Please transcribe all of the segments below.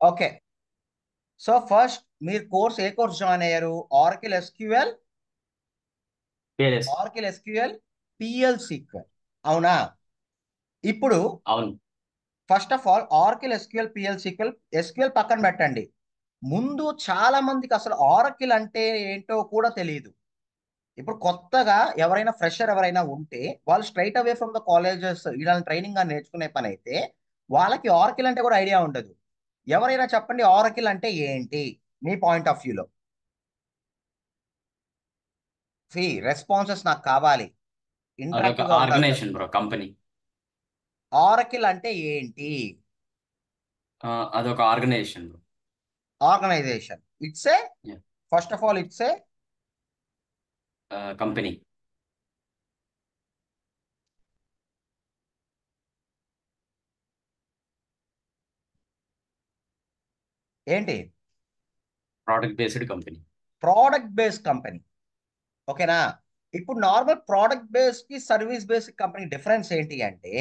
Okay. So first మీరు ఏ course join అయ్యారు? Oracle SQL, PLS. PL sequel, అవునా? ఇప్పుడు అవును. First of all Oracle SQL, PL sequel, SQL పక్కన పెట్టండి. ముందు చాలా మందికి అసలు ఆరకిల్ అంటే ఏంటో కూడా తెలియదు. ఇప్పుడు కొత్తగా ఎవరైనా ఫ్రెషర్ ఎవరైనా ఉంటే వాళ్ళు straight away from the colleges ఇలాంటి ట్రైనింగ్ గా నేర్చుకునే పని అయితే వాళ్ళకి ఆరకిల్ అంటే కూడా ఐడియా ఉండదు. ఎవరైనా చెప్పండి ఆరకిల్ అంటే ఏంటి మీ పాయింట్ ఆఫ్ వ్యూలో. రెస్పాన్సెస్ నాకు కావాలి, అదొక ఇంటరాక్టివ్ గా ఉండాలి organisation session. Bro, company. Oracle అంటే ఏంటి? అదొక organisation bro. Organisation. It's a, first of all it's a company. ఏంటి? Product based company. Product based company. ఓకేనా? ఇప్పుడు నార్మల్ ప్రోడక్ట్ బేస్ కి సర్వీస్ బేస్డ్ కంపెనీ డిఫరెన్స్ ఏంటి అంటే,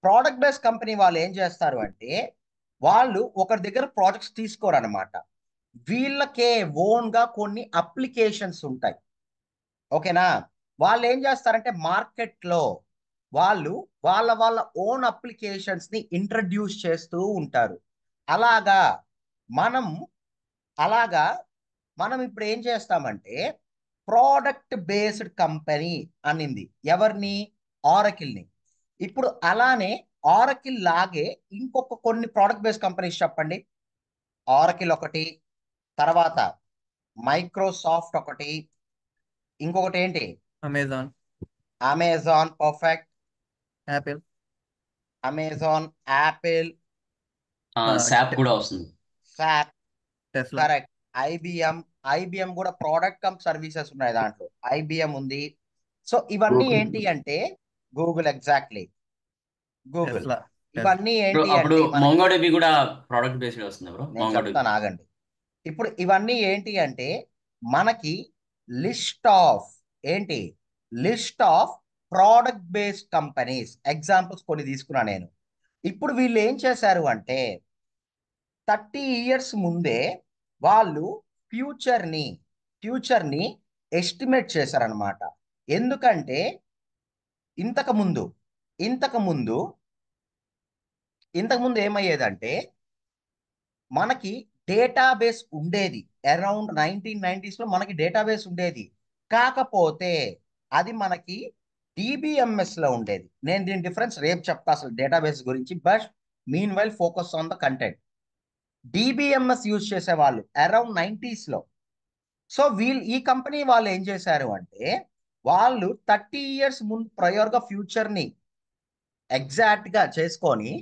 ప్రోడక్ట్ బేస్డ్ కంపెనీ వాళ్ళు ఏం చేస్తారు అంటే వాళ్ళు ఒకరి దగ్గర ప్రాజెక్ట్స్ తీసుకోరు అనమాట. వీళ్ళకే ఓన్ గా కొన్ని అప్లికేషన్స్ ఉంటాయి. ఓకేనా? వాళ్ళు ఏం చేస్తారంటే మార్కెట్ లో వాళ్ళు వాళ్ళ ఓన్ అప్లికేషన్స్ ని ఇంట్రడ్యూస్ చేస్తూ ఉంటారు. అలాగా మనం అలాగా మనం ఇప్పుడు ఏం చేస్తామంటే ప్రోడక్ట్ బేస్డ్ కంపెనీ అనింది ఎవరిని? ఆరకిల్ని. ఇప్పుడు అలానే ఆరకిల్ లాగే ఇంకొక కొన్ని ప్రోడక్ట్ బేస్డ్ కంపెనీస్ చెప్పండి. ఆరకిల్ ఒకటి, తర్వాత మైక్రోసాఫ్ట్ ఒకటి, ఇంకొకటి ఏంటి? Amazon, Amazon perfect, Apple, Amazon, Apple, SAP కూడా వస్తుంది. SAP, Tesla. Correct. IBM. IBM కూడా ప్రోడక్ట్ కమ్ సర్వీసెస్ ఉన్నాయి దాంట్లో. ఐబిఎం ఉంది. సో ఇవన్నీ గూగుల్. ఏంటి అంటే Google, exactly, Google. Tesla. Tesla. ఇవన్నీ బ్రో ఏంటి అప్పుడు అంటే మనకి, మొంగోడిబి కూడా ప్రోడక్ట్ బేస్డ్ వస్తుంది బ్రో, నేను మొంగోడిబి. చెప్తాను ఆగండి. ఇప్పుడు ఇవన్నీ ఏంటి అంటే మనకి లిస్ట్ ఆఫ్ ఏంటి? List of product based companies examples కొన్ని తీసుకున్నా నేను. ఇప్పుడు వీళ్ళు ఏం చేశారు అంటే 30 ఇయర్స్ ముందే వాళ్ళు ఫ్యూచర్ని ఫ్యూచర్ని ఎస్టిమేట్ చేశారనమాట. ఎందుకంటే ఇంతకు ముందు ఇంతకు ముందు ఇంతకు ముందు ఏమయ్యేదంటే మనకి డేటాబేస్ ఉండేది. అరౌండ్ 1990s లో మనకి డేటాబేస్ ఉండేది. కాకపోతే అది మనకి డిబిఎంఎస్ లో ఉండేది. నేను దీని డిఫరెన్స్ రేపు చెప్తా అసలు డేటాబేస్ గురించి. But mean while focus on the content. DBMS use చేసేవాళ్ళు అరౌండ్ 90s లో. సో ఈ కంపెనీ వాళ్ళు ఏం చేశారు అంటే వాళ్ళు 30 ఇయర్స్ ముందు ప్రయోర్గా ఫ్యూచర్ ని ఎగ్జాక్ట్ గా చేసుకొని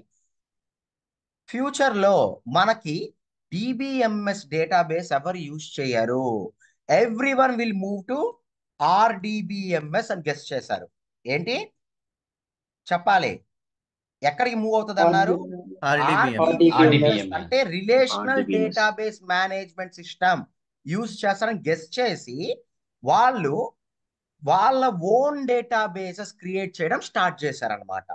ఫ్యూచర్ లో మనకి డిబిఎంఎస్ డేటాబేస్ ఎవరు యూజ్ చేయరు, every one will move to RDBMS అని గెస్ చేశారు. ఏంటి చెప్పాలి? ఎక్కడికి మూవ్ అవుతుంది అన్నారు? ఆర్డిబిఎంఎస్. ఆర్డిబిఎంఎస్ ఆర్డిబిఎంఎల్. అంటే relational RDBMS. Database management system use చేస్తారని గెస్ చేసి వాళ్ళు వాళ్ళ ఓన్ డేటాబేసెస్ క్రియేట్ చేయడం స్టార్ట్ చేశారనమాట.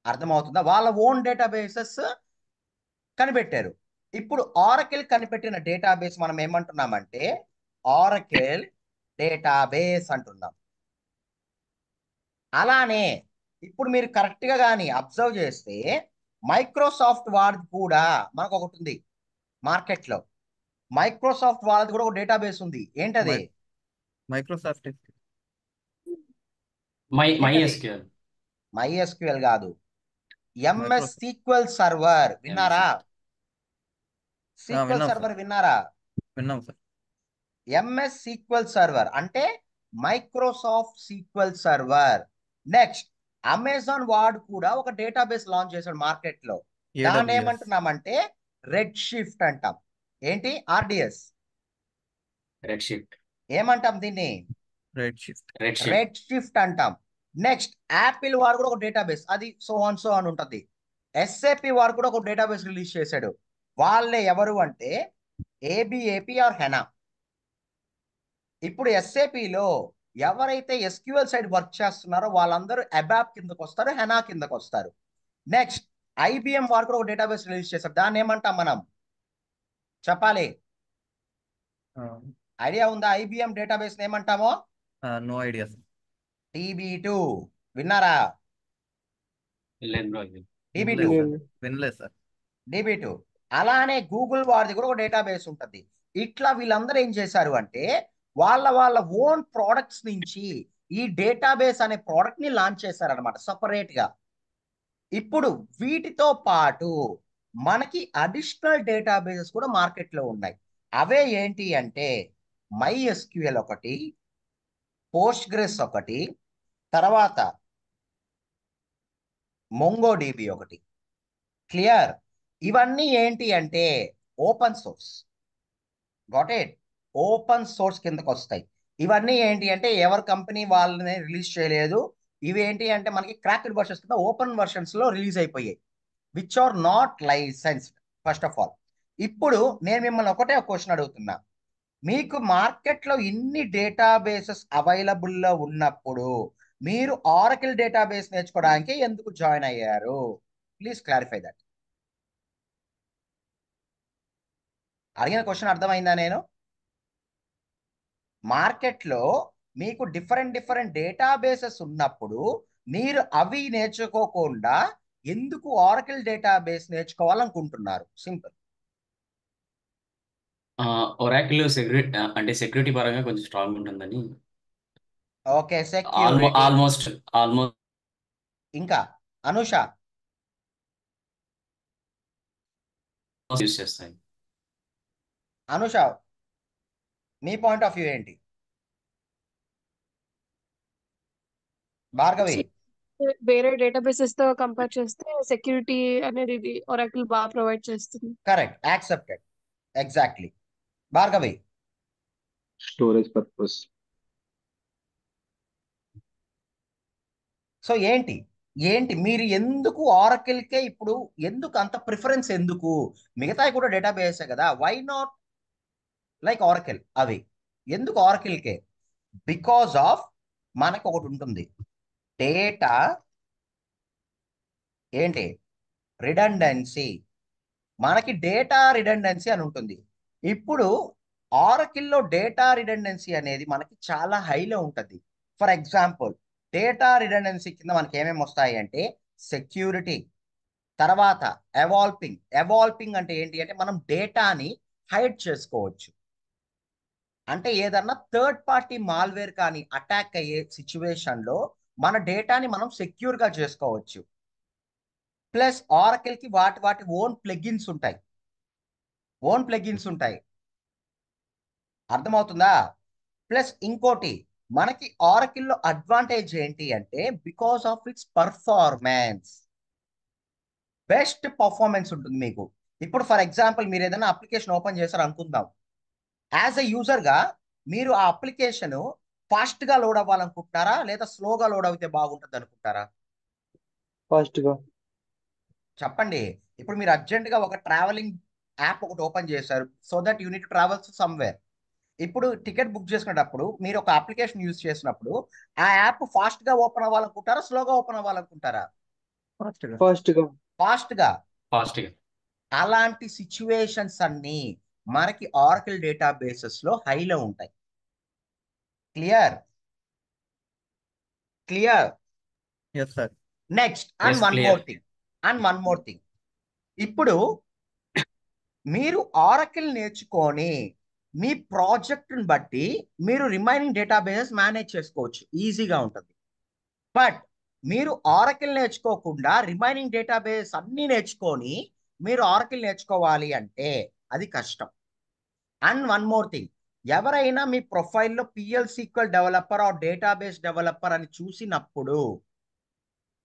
అర్థమవుతుందా? వాళ్ళ ఓన్ డేటాబేసెస్ కనిపెట్టారు. ఇప్పుడు ఆరకిల్ కనిపెట్టిన డేటాబేస్ మనం ఏమంటున్నామంటే ఆరకిల్ డేటాబేస్ అంటున్నాం. అలానే ఇప్పుడు మీరు కరెక్ట్ గా కానీ అబ్జర్వ్ చేస్తే మైక్రోసాఫ్ట్ వాడిది కూడా మనకు ఒకటి ఉంది మార్కెట్లో. మైక్రోసాఫ్ట్ వాళ్ళది కూడా ఒక డేటాబేస్ ఉంది. ఏంటది? మైక్రోసాఫ్ట్. మై ఏంటది? ఎస్క్యూఎల్. MySQL కాదు, ఎంఎస్ మైక్రోసాఫ్ట్. Sequel server. విన్నారా? ఎంఎస్సి. సీక్వెల్ విన్నాం సార్. సర్వర్ విన్నారా? విన్నాం సార్. ఎంఎస్ సీక్వెల్ సర్వర్ అంటే Microsoft sequel server. Next Amazon వాడు కూడా ఒక డేటాబేస్ లాంచ్ చేశాడు మార్కెట్ లో. దాన్ని ఏడబ్ల్యూఎస్. ఏమంటున్నామంటే రెడ్ షిఫ్ట్ అంటాం. ఏంటి? ఆర్డిఎస్. Red shift. ఏమంటాం దీన్ని? Red shift. Red shift. Red shift అంటాం. నెక్స్ట్ యాపిల్ వాడు కూడా ఒక డేటాబేస్, అది సో అని ఉంటుంది. ఎస్ఏపి వాడు కూడా ఒక డేటాబేస్ రిలీజ్ చేశాడు. వాళ్ళే ఎవరు అంటే ఏబిఏపి ఆర్ హెనా. ఇప్పుడు ఎస్ఏపిలో ఎవరైతే ఎస్క్యూఎల్ సైడ్ వర్క్ చేస్తున్నారో వాళ్ళందరూ అబాప్ కిందకు వస్తారు, హెనా కిందకు వస్తారు. నెక్స్ట్ ఐబిఎం వారు కూడా ఒక డేటాబేస్ రిలీజ్ చేశారు. దాన్ని ఏమంటాం మనం? చెప్పాలి. ఐడియా ఉందా? ఐబిఎం డేటాబేస్ ఏమంటామో? No idea sir. DB2 విన్నారా? లేదు బ్రో ఇది. DB2 వినలేదు సార్. DB2 అలానే గూగుల్ వారిది కూడా ఒక డేటాబేస్ ఉంటుంది. ఇట్లా వీళ్ళందరూ ఏం చేశారు అంటే వాళ్ళ ఓన్ ప్రోడక్ట్స్ నుంచి ఈ డేటాబేస్ అనే ప్రోడక్ట్ ని లాంచ్ చేశారనమాట సపరేట్ గా. ఇప్పుడు వీటితో పాటు మనకి అడిషనల్ డేటాబేసెస్ కూడా మార్కెట్లో ఉన్నాయి. అవే ఏంటి అంటే MySQL ఒకటి, పోస్ట్గ్రెస్ ఒకటి, తర్వాత MongoDB ఒకటి. క్లియర్? ఇవన్నీ ఏంటి అంటే open source. Got it? Open source కిందకు వస్తాయి. ఇవన్నీ ఏంటి అంటే ఎవరి కంపెనీ వాళ్ళని రిలీజ్ చేయలేదు. ఇవి ఏంటి అంటే మనకి క్రాక్డ్ వర్షన్స్ కింద ఓపెన్ వర్షన్స్ లో రిలీజ్ అయిపోయాయి, which are not licensed first of all. ఇప్పుడు నేను మిమ్మల్ని ఒకటే ఒక క్వశ్చన్ అడుగుతున్నా. మీకు మార్కెట్లో ఇన్ని డేటాబేసెస్ అవైలబుల్లో ఉన్నప్పుడు మీరు ఆరకిల్ డేటాబేస్ నేర్చుకోవడానికి ఎందుకు జాయిన్ అయ్యారు? Please clarify that. అడిగిన క్వశ్చన్ అర్థమైందా? నేను మార్కెట్లో మీకు డిఫరెంట్ డేటాబేసెస్ ఉన్నప్పుడు మీరు అవి నేర్చుకోకుండా ఎందుకు ఆరకిల్ డేటాబేస్ నేర్చుకోవాలనుకుంటున్నారు? సింపుల్. ఒరాకిల్ అంటే సెక్యూరిటీ పరంగా కొంచెం స్ట్రాంగ్ ఉంటుందని. Okay, security. ఆల్మోస్ట్ ఇంకా అనుష యూస్ చేస్తాయి. అనుష మీ పాయింట్ ఆఫ్ వ్యూ ఏంటి? భార్గవి. వేరే డేటాబేసెస్ తో కంపేర్ చేస్తే సెక్యూరిటీ అనేది ఇది ఒరాకిల్ బాగా ప్రొవైడ్ చేస్తుంది. Correct, accepted. Exactly. Bhargavi. Storage purpose. So ఏంటి ఏంటి మీరు ఎందుకు ఆరకిల్కే ఇప్పుడు ఎందుకు అంత ప్రిఫరెన్స్? ఎందుకు? మిగతాయి కూడా డేటాబేసే కదా, వై నాట్ లైక్ ఆరకిల్? అవి ఎందుకు ఆరకిల్కే? బికాజ్ ఆఫ్ మనకు ఒకటి ఉంటుంది, డేటా ఏంటి రిడండెన్సీ. మనకి డేటా రిడండెన్సీ అని ఉంటుంది. ఇప్పుడు ఆరకిల్లో డేటా రిడండెన్సీ అనేది మనకి చాలా హైలో ఉంటుంది. ఫర్ ఎగ్జాంపుల్ డేటా రిడండెన్సీ కింద మనకి ఏమేమి వస్తాయి అంటే సెక్యూరిటీ, తర్వాత ఎవాల్పింగ్ అంటే ఏంటి అంటే మనం డేటాని హైడ్ చేసుకోవచ్చు. అంటే ఏదన్నా థర్డ్ పార్టీ మాల్వేర్ కానీ అటాక్ అయ్యే సిచ్యువేషన్లో మన డేటాని మనం సెక్యూర్గా చేసుకోవచ్చు. ప్లస్ ఆరకిల్కి వాటి ఓన్ ప్లగిన్స్ ఉంటాయి. అర్థమవుతుందా? ప్లస్ ఇంకోటి మనకి ఆరకిల్లో అడ్వాంటేజ్ ఏంటి అంటే because of it's performance, best performance ఉంటుంది మీకు. ఇప్పుడు ఫర్ ఎగ్జాంపుల్ మీరు ఏదైనా అప్లికేషన్ ఓపెన్ చేశారు అనుకుందాం. యాజ్ ఎ యూజర్గా మీరు ఆ అప్లికేషన్ ఫాస్ట్గా లోడ్ అవ్వాలనుకుంటున్నారా లేదా స్లోగా లోడ్ అయితే బాగుంటుంది అనుకుంటారా? ఫాస్ట్గా. చెప్పండి. ఇప్పుడు మీరు అర్జెంటుగా ఒక ట్రావెలింగ్ యాప్ ఒకటి ఓపెన్ చేశారు, so that you need to travel somewhere. ఇప్పుడు టికెట్ బుక్ చేసుకునేటప్పుడు మీరు ఒక అప్లికేషన్ యూజ్ చేసినప్పుడు ఆ యాప్ ఫాస్ట్గా ఓపెన్ అవ్వాలనుకుంటారా స్లోగా ఓపెన్ అవ్వాలనుకుంటారా? ఫాస్ట్గా. అలాంటి సిచ్యువేషన్స్ అన్ని మనకి ఆరకిల్ డేటాబేసెస్ లో హైలో ఉంటాయి. Clear? Yes sir. Next and Yes, one clear. More thing. ఇప్పుడు మీరు ఆరకిల్ నేర్చుకొని మీ ప్రాజెక్ట్ని బట్టి మీరు రిమైనింగ్ డేటాబేసెస్ మేనేజ్ చేసుకోవచ్చు, ఈజీగా ఉంటుంది. బట్ మీరు ఆరకిల్ నేర్చుకోకుండా రిమైనింగ్ డేటాబేస్ అన్నీ నేర్చుకొని మీరు ఆరకిల్ నేర్చుకోవాలి అంటే అది కష్టం. అండ్ వన్ మోర్ థింగ్, ఎవరైనా మీ ప్రొఫైల్లో PL/SQL developer are database developer అని చూసినప్పుడు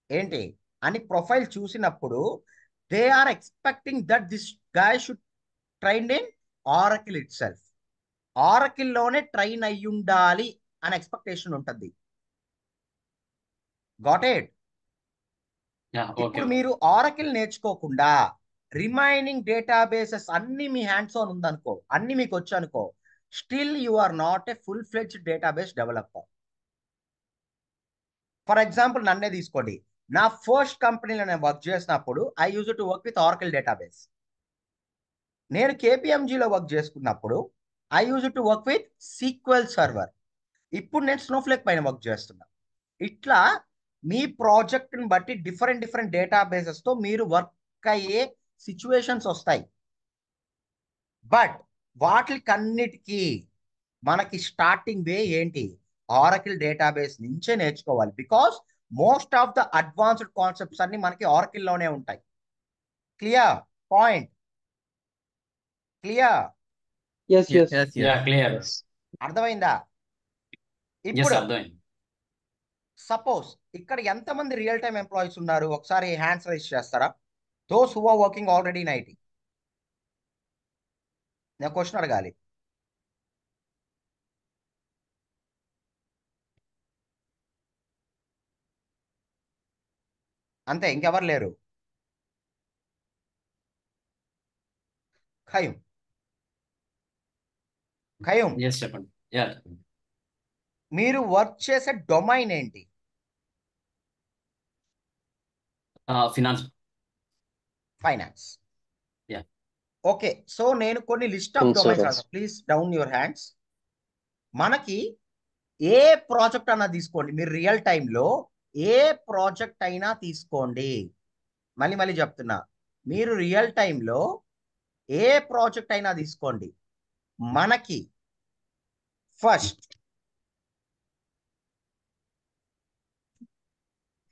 ఏంటి అని ప్రొఫైల్ చూసినప్పుడు they are expecting that this guy should train in Oracle itself. ఆరకిల్లోనే ట్రైన్ అయ్యి ఉండాలి అని ఎక్స్పెక్టేషన్ ఉంటుంది. Got it? ఇప్పుడు మీరు ఆరకిల్ నేర్చుకోకుండా రిమైనింగ్ డేటాబేసెస్ అన్ని మీ హ్యాండ్స్ ఆన్ ఉందనుకో, అన్ని మీకు వచ్చు అనుకో, still you are not a full fledged database developer. For example నన్నే తీసుకోండి. నా ఫస్ట్ కంపెనీలో నేను వర్క్ చేసినప్పుడు I use to work with Oracle database. నేను కేపీఎంజీలో వర్క్ చేసుకున్నప్పుడు I use to work with sequel server. ఇప్పుడు నేను స్నోఫ్లేక్ పైన వర్క్ చేస్తున్నా. ఇట్లా మీ ప్రాజెక్ట్ని బట్టి డిఫరెంట్ డిఫరెంట్ డేటాబేసెస్తో మీరు వర్క్ అయ్యే సిచ్యువేషన్స్ వస్తాయి. బట్ వాటికన్నిటికీ మనకి స్టార్టింగ్ వే ఏంటి? ఆరకిల్ డేటాబేస్ నుంచే నేర్చుకోవాలి. Because most of the advanced concepts అన్ని మనకి ఆరకిల్లోనే ఉంటాయి. Clear point? Clear? Yes, yes. Yes, yeah yes. Clear. Yes. అర్థమైందా? ఎస్ ఇప్పుడు అర్థమైంది. సపోజ్ ఇక్కడ ఎంతమంది రియల్ టైమ్ ఎంప్లాయీస్ ఉన్నారు? ఒకసారి హ్యాండ్స్ రైజ్ చేస్తారా? Those who are working already in IT. నేను క్వశ్చన్ అడగాలి. అంతే, ఇంకెవరు లేరు. ఖయూమ్, ఖయూమ్, ఎస్ చెప్పండి. యా చెప్పండి. మీరు వర్క్ చేసే డొమైన్ ఏంటి? Finance. Finance. Yeah okay, so నేను కొన్ని లిస్ట్ ఆఫ్ డొమైన్స్ Insurance. అడుగుతాను. Please down your hands. మనకి ఏ ప్రాజెక్ట్ అన్నా తీసుకోండి, మీరు రియల్ టైంలో ఏ ప్రాజెక్ట్ అయినా తీసుకోండి. మళ్ళీ మళ్ళీ చెప్తున్నా, మీరు రియల్ టైంలో ఏ ప్రాజెక్ట్ అయినా తీసుకోండి. మనకి ఫస్ట్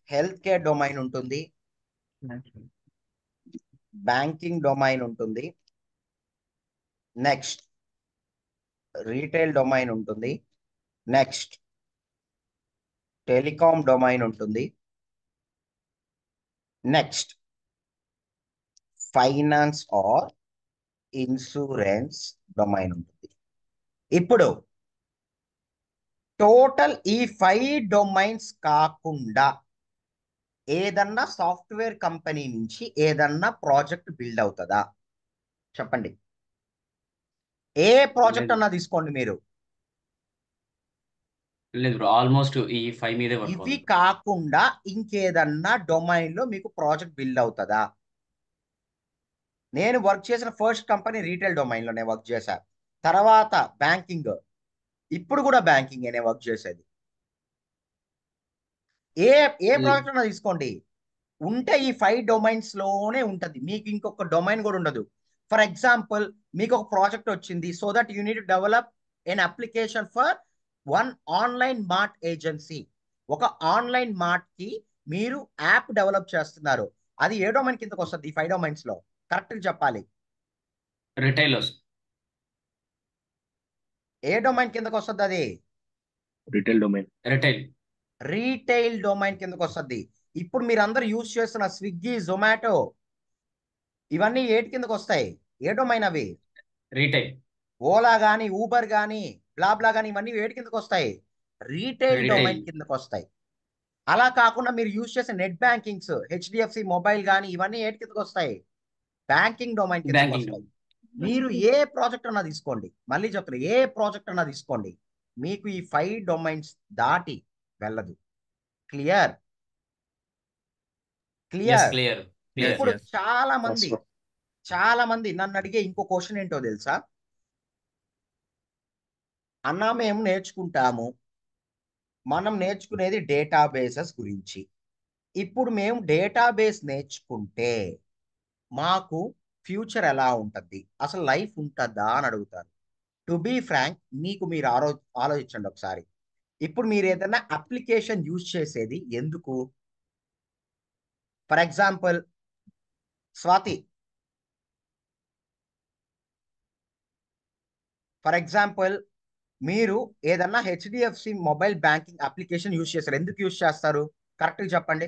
హెల్త్ కేర్ డొమైన్ ఉంటుంది, బ్యాంకింగ్ డొమైన్ ఉంటుంది, నెక్స్ట్ రీటైల్ డొమైన్ ఉంటుంది, నెక్స్ట్ టెలికాం డొమైన్ ఉంటుంది, next finance are insurance domain ఉంటుంది. ఇప్పుడు టోటల్ ఈ 5 డొమైన్స్ కాకుండా ఏదన్నా సాఫ్ట్వేర్ కంపెనీ నుంచి ఏదన్నా ప్రాజెక్ట్ బిల్డ్ అవుతుందా? చెప్పండి. ఏ ప్రాజెక్ట్ అన్నా తీసుకోండి మీరు. లేదు బ్రో, ఆల్మోస్ట్ ఈ 5 మీదే వర్క్ ఇవి అవుతుంది. కాకుండా ఇంకేదన్నా డొమైన్ లో మీకు ప్రాజెక్ట్ బిల్డ్ అవుతుందా? నేను వర్క్ చేసిన ఫస్ట్ కంపెనీ రీటైల్ డొమైన్ లోనే వర్క్ చేశా. తర్వాత బ్యాంకింగ్, ఇప్పుడు కూడా బ్యాంకింగ్ అనే వర్క్ చేసేది. ఏ ఏ ప్రాజెక్ట్ అన్నా తీసుకోండి, ఉంటే ఈ 5 డొమైన్స్ లోనే ఉంటది. మీకు ఇంకొక డొమైన్ కూడా ఉండదు. ఫర్ ఎగ్జాంపుల్, మీకు ఒక ప్రాజెక్ట్ వచ్చింది, so that you need develop an application for one online mart agency. ఒక ఆన్లైన్ మార్ట్ కి మీరు యాప్ డెవలప్ చేస్తున్నారు. అది ఏ డొమైన్ కిందకి వస్తుంది? ఈ 5 డొమైన్స్ లో కరెక్ట్ చెప్పాలి. రిటైలర్స్. ఏ డొమైన్ కిందకి వస్తుంది? అది Retail domain. Retail. Retail domain కిందకి వస్తుంది. ఇప్పుడు మీరు అందరు యూజ్ చేస్తున్న స్విగ్గీ, జొమాటో, ఇవన్నీ ఏటి కిందకి వస్తాయి? ఏ డొమైన్ అవి? రీటైల్. ఓలా కానీ, ఊబర్ కానీ, బ్లాబ్లా కానీ, ఇవన్నీ ఏటి కిందకి వస్తాయి? Retail retail. డొమైన్ కిందకి వస్తాయి. అలా కాకుండా మీరు యూజ్ చేసే నెట్ బ్యాంకింగ్స్, హెచ్డిఎఫ్సి మొబైల్ కానీ, ఇవన్నీ ఏటి కిందకి వస్తాయి? బ్యాంకింగ్ డొమైన్ కిందకి బ్యాంకింగ్. వస్తాయి. మీరు ఏ ప్రాజెక్ట్ అన్నా తీసుకోండి, మళ్ళీ చెప్తారు, ఏ ప్రాజెక్ట్ అన్నా తీసుకోండి, మీకు ఈ 5 డొమైన్స్ దాటి వెళ్ళదు. Clear? Yes clear? Clear. Clear. ఇప్పుడు yes. చాలా Yes, మంది నన్ను అడిగే ఇంకో క్వశ్చన్ ఏంటో తెలుసా? అన్నా మేము నేర్చుకుంటాము, మనం నేర్చుకునేది డేటాబేసెస్ గురించి. ఇప్పుడు మేము డేటాబేస్ నేర్చుకుంటే మాకు ఫ్యూచర్ ఎలా ఉంటుంది, అసలు లైఫ్ ఉంటుందా అని అడుగుతారు. టు బీ ఫ్రాంక్, మీకు మీరు ఆలోచించండి ఒకసారి. ఇప్పుడు మీరు ఏదైనా అప్లికేషన్ యూజ్ చేసేది ఎందుకు? For example, Swathi, for example, మీరు ఏదన్నా HDFC mobile banking application use చేస్తారు. ఎందుకు యూజ్ చేస్తారు? కరెక్ట్గా చెప్పండి.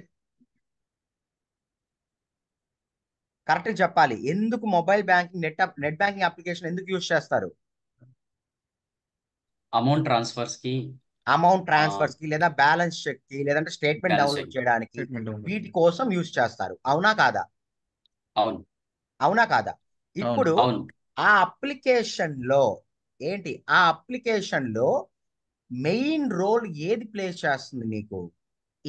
కరెక్ట్గా చెప్పాలి. ఎందుకు mobile banking, net banking application ఎందుకు యూజ్ చేస్తారు? అమౌంట్ ట్రాన్స్ఫర్స్ కి, అమౌంట్ ట్రాన్స్ఫర్స్ కి, లేదా బ్యాలెన్స్ చెక్ కి, లేదంటే స్టేట్మెంట్ బ్యాలెన్స్ డౌన్లోడ్ చెక్. చేయడానికి, Statement download. వీటి కోసం యూజ్ చేస్తారు. అవునా కాదా? అవును. అవునా కాదా? ఇప్పుడు అవును. ఆ అప్లికేషన్ లో ఏంటి? ఆ అప్లికేషన్ లో మెయిన్ రోల్ ఏది ప్లే చేస్తుంది మీకు?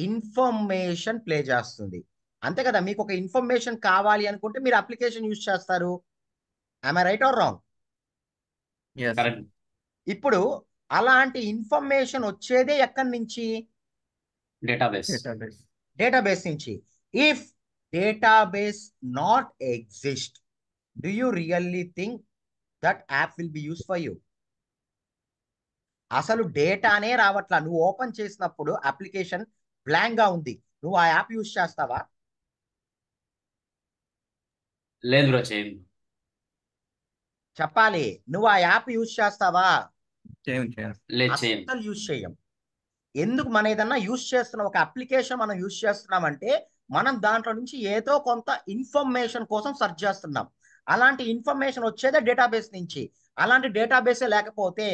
ఇన్ఫర్మేషన్ ప్లే చేస్తుంది. అంతే కదా, మీకు ఒక ఇన్ఫర్మేషన్ కావాలి అనుకుంటే మీరు అప్లికేషన్ యూజ్ చేస్తారు. I right or wrong? Yes correct. ఇప్పుడు అలాంటి ఇన్ఫర్మేషన్ వచ్చేదే ఎక్కడి నుంచి? డేటాబేస్. డేటాబేస్. డేటాబేస్ నుంచి. If database not exist, do you really think that app will be use for you? అసలు డేటానే రావట్లా, నువ్వు ఓపెన్ చేసినప్పుడు అప్లికేషన్ బ్లాంక్ గా ఉంది, నువ్వు ఆ యాప్ యూజ్ చేస్తావా? లేదు బ్రో, చేయండి. చెప్పాలి, నువ్వు ఆ యాప్ యూజ్ చేస్తావా? చేయండి. లేదు, చేయండి. అస్సలు యూజ్ చేయం. ఎందుకు? మన ఏదన్నా యూజ్ చేస్తున్న ఒక అప్లికేషన్ మనం యూజ్ చేస్తున్నామంటే మనం దాంట్లో నుంచి ఏదో కొంత ఇన్ఫర్మేషన్ కోసం సెర్చ్ చేస్తున్నాం. అలాంటి ఇన్ఫర్మేషన్ వచ్చేదే డేటాబేస్ నుంచి. అలాంటి డేటాబేసే లేకపోతే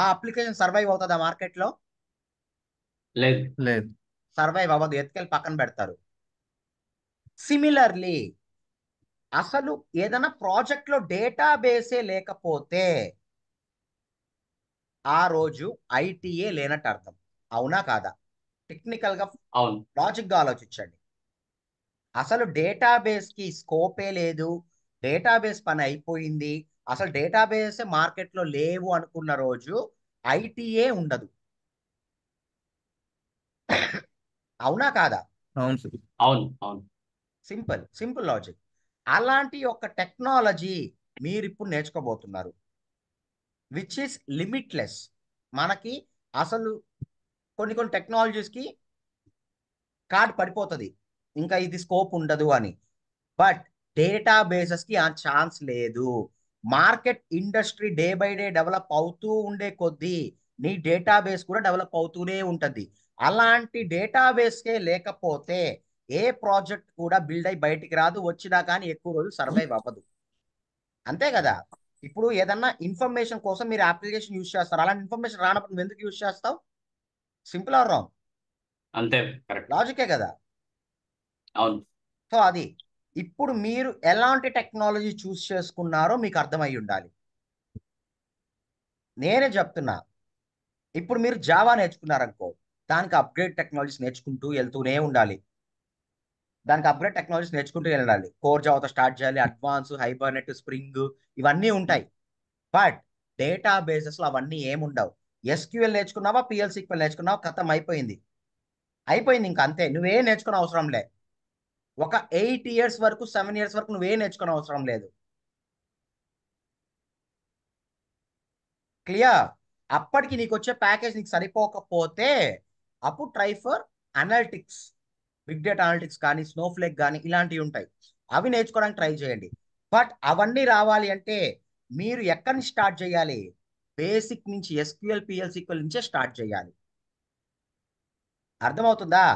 ఆ అప్లికేషన్ సర్వైవ్ అవుతుందా మార్కెట్లో? లేదు. లేదు. సర్వైవ్ అవ్వదు, ఎత్తుకెళ్ళి పక్కన పెడతారు. సిమిలర్లీ, అసలు ఏదైనా ప్రాజెక్ట్ లో డేటాబేసే లేకపోతే ఆ రోజు ఐటీఏ లేనట్టు అర్థం. అవునా కాదా? టెక్నికల్ గా అవును. లాజిక్ గా ఆలోచించండి. అసలు డేటాబేస్ కి స్కోపే లేదు, డేటాబేస్ పని అయిపోయింది, అసలు డేటాబేస్ మార్కెట్లో లేవు అనుకున్న రోజు ఐటీఏ ఉండదు. అవునా కాదా? అవును సార్. అవును. అవును. Simple logic. అలాంటి ఒక టెక్నాలజీ మీరు ఇప్పుడు నేర్చుకోబోతున్నారు, విచ్ ఈస్ లిమిట్లెస్. మనకి అసలు కొన్ని టెక్నాలజీస్కి కార్డ్ పడిపోతుంది, ఇంకా ఇది స్కోప్ ఉండదు అని. బట్ డేటాబేసెస్కి ఆ ఛాన్స్ లేదు. Market industry day by day develop అవుతూ ఉండే కొద్దీ నీ డేటాబేస్ కూడా డెవలప్ అవుతూనే ఉంటుంది. అలాంటి డేటాబేస్కే లేకపోతే ఏ ప్రాజెక్ట్ కూడా బిల్డ్ అయి బయటికి రాదు, వచ్చినా కానీ ఎక్కువ రోజులు సర్వైవ్ అవ్వదు. అంతే కదా? ఇప్పుడు ఏదన్నా ఇన్ఫర్మేషన్ కోసం మీరు అప్లికేషన్ యూజ్ చేస్తారు, అలాంటి ఇన్ఫర్మేషన్ రానప్పుడు నువ్వు ఎందుకు యూజ్ చేస్తావు? Simple are wrong? అంతే. కరెక్ట్. లాజికే కదా. అవును. సో అది ఇప్పుడు మీరు ఎలాంటి టెక్నాలజీ చూస్ చేసుకున్నారో మీకు అర్థమై ఉండాలి. నేనే చెప్తున్నా, ఇప్పుడు మీరు జావా నేర్చుకున్నారనుకో, దానికి అప్గ్రేడ్ టెక్నాలజీస్ నేర్చుకుంటూ వెళ్తూనే ఉండాలి. దానికి అప్గ్రేడ్ టెక్నాలజీస్ నేర్చుకుంటూ వెళ్ళాలి. కోర్ జావాతో స్టార్ట్ చేయాలి, అడ్వాన్స్, హైబర్నెట్, స్ప్రింగ్ ఇవన్నీ ఉంటాయి. బట్ డేటాబేసెస్లో అవన్నీ ఏముండవు. ఎస్క్యూఎల్ నేర్చుకున్నావా, పిఎల్సీక్వెల్ నేర్చుకున్నావా, ఖతం అయిపోయింది. ఇంకా అంతే, నువ్వేం నేర్చుకునే అవసరం లే. ఒక 8 ఇయర్స్ వరకు 7 ఇయర్స్ వరకు నువ్వేం నేర్చుకునే అవసరం లేదు. క్లియర్? అప్పటికి నీకు వచ్చే ప్యాకేజ్ నీకు సరిపోకపోతే అప్పుడు try for analytics, big data analytics కానీ, స్నోఫ్లేక్ కానీ ఇలాంటివి ఉంటాయి, అవి నేర్చుకోవడానికి ట్రై చేయండి. బట్ అవన్నీ రావాలి అంటే మీరు ఎక్కడి నుంచి స్టార్ట్ చేయాలి? బేసిక్ నుంచి, ఎస్క్యూఎల్ పిఎల్సీక్వెల్ నుంచే స్టార్ట్ చేయాలి. అర్థమవుతుందా?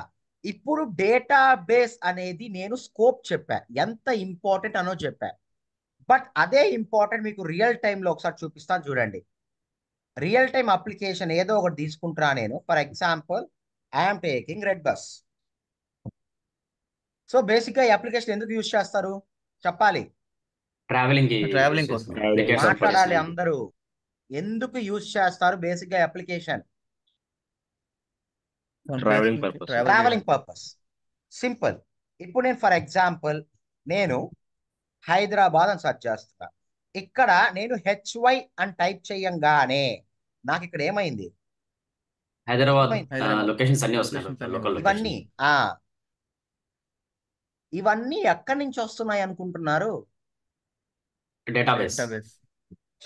ఇప్పుడు డేటాబేస్ అనేది నేను స్కోప్ చెప్పా, ఎంత ఇంపార్టెంట్ అనో చెప్పా. బట్ అదే ఇంపార్టెంట్ మీకు రియల్ టైంలో ఒకసారి చూపిస్తాను చూడండి. రియల్ టైం అప్లికేషన్ ఏదో ఒకటి తీసుకుంటున్నా నేను. For example, I'm taking red bus. So బేసిక్గా ఈ అప్లికేషన్ ఎందుకు యూజ్ చేస్తారు చెప్పాలి? ట్రావెలింగ్ కోసం. మాట్లాడాలి అందరూ. ఎందుకు యూజ్ చేస్తారు బేసిక్గా అప్లికేషన్? Travelling purpose. సింపుల్. ఇప్పుడు నేను ఫర్ ఎగ్జాంపుల్ నేను హైదరాబాద్ అని సెర్చ్ చేస్తున్నా. ఇక్కడ నేను హెచ్వై అని టైప్ చేయంగానే నాకు ఇక్కడ ఏమైంది? హైదరాబాద్ ఏమైంది? లొకేషన్స్ అన్ని వస్తున్నాయి. లోకల్ ఇవన్నీ ఇవన్నీ ఎక్కడి నుంచి వస్తున్నాయి అనుకుంటున్నారు? డేటాబేస్.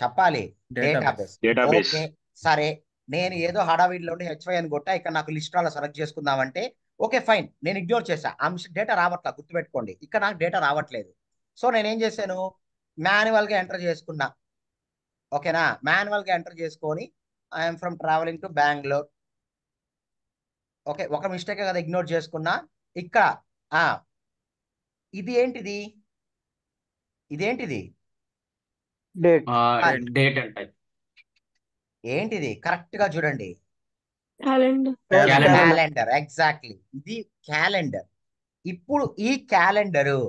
చెప్పాలి, డేటాబేస్. డేటాబేస్. ఓకే సరే, నేను ఏదో హడావిడిలో హెచ్వై అని కొట్టా, ఇక్కడ నాకు లిస్ట్ అలా సెలెక్ట్ చేసుకుందామంటే ఓకే ఫైన్, నేను ఇగ్నోర్ చేశా. డేటా రావట్లా, గుర్తుపెట్టుకోండి, ఇక్కడ నాకు డేటా రావట్లేదు. సో నేనేం చేశాను? మాన్యువల్గా ఎంటర్ చేసుకున్నా. ఓకేనా? మాన్యువల్గా ఎంటర్ చేసుకొని I'm from travelling to Bengaluru. Okay, ఒక మిస్టేక్ కదా ఇగ్నోర్ చేసుకున్నా. ఇక్కడ ఇది ఏంటిది? ఇదేంటిది? డేట్. Date and type. ఏంటిది? కరెక్ట్ గా చూడండి. క్యాలెండర్. ఎగ్జాక్ట్లీ, ఇది క్యాలెండర్. ఇప్పుడు ఈ క్యాలెండరు